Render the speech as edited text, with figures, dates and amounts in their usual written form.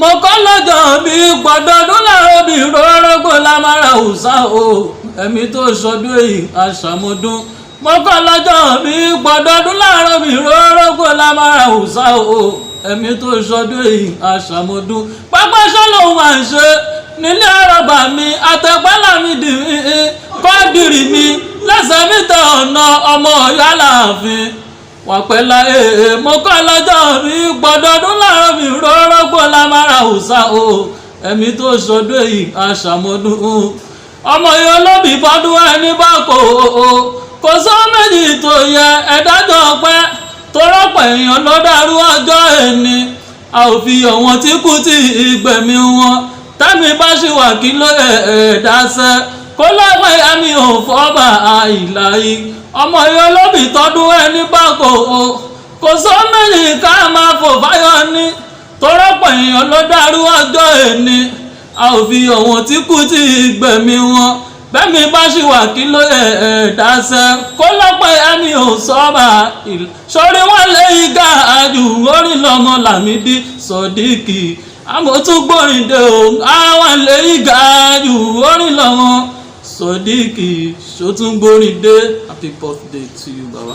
mo kọ́ lọ́jọ́ bí gbọ́dọ̀dún láàárọ̀ bí rọ́rọ́gbó lámàrà òòsà o ẹ̀mí tó ṣọdún èyí àṣàmọ́dún mo kọ́ lọ́jọ́ bí gbọ́dọ̀dún láàárọ̀ bí rọ́rọ́gbó lámàrà òòsà o ẹ̀mí tó ṣọdún èyí àṣàmọ́dún pápá ṣọ́lọ́hún máa ń ṣe nílé àràbà mi àtẹ̀pẹ́lá mi dì mí kọ́dìrì mi lẹ́sẹ̀ mi tẹ ọ̀nà ọmọ Ọ̀yọ́ Aláàfin wàpẹ́lá mo kọ́ lọ́jọ́ bí gbọ́dọ̀dún láàárọ̀ bí rọ́rọ́gbó lámàrà òòsà o ẹ̀mí tó ṣọdún èyí àṣàmọ́dún ọmọ yìí olóbì fọdún ẹni bá kò sọ méjì tó yẹ ẹ̀dájọ́ pẹ́ tó rọ́pọ̀ èèyàn ló dàrú ọjọ́ ẹni a ò fi ọ̀wọ́n tí kú tí ìgbẹ̀mí wọn tẹ́mi bá ṣì wà kí ló ẹ̀ẹ́dáṣẹ́ kó lọ́pọ̀ ẹ̀yà mi ò fọ́bà àìláyé ọmọ yìí olóbì tọdún ẹni bá kò sọ méjì ká máa fò fáyọ ní tó rọ́pọ̀ èèyàn ló dàrú ọjọ́ ẹni a ò fi ọ̀wọ́n tí kú tí ìgbẹ̀mí wọn bẹ́mi bá ṣì wà kí ló ẹ̀ẹ́dáṣẹ́ kó lọ́pọ̀ ẹ̀mí ò sọ́ba sórí wọn lé igá àjù orí lọ́mọ Lámídì Sọ̀díkì àmótúgbòrìndé o àwọn lé igá àjù orí lọ́mọ Sọ̀díkì ṣótúngbòrìndé. Happy birthday to you, Baba.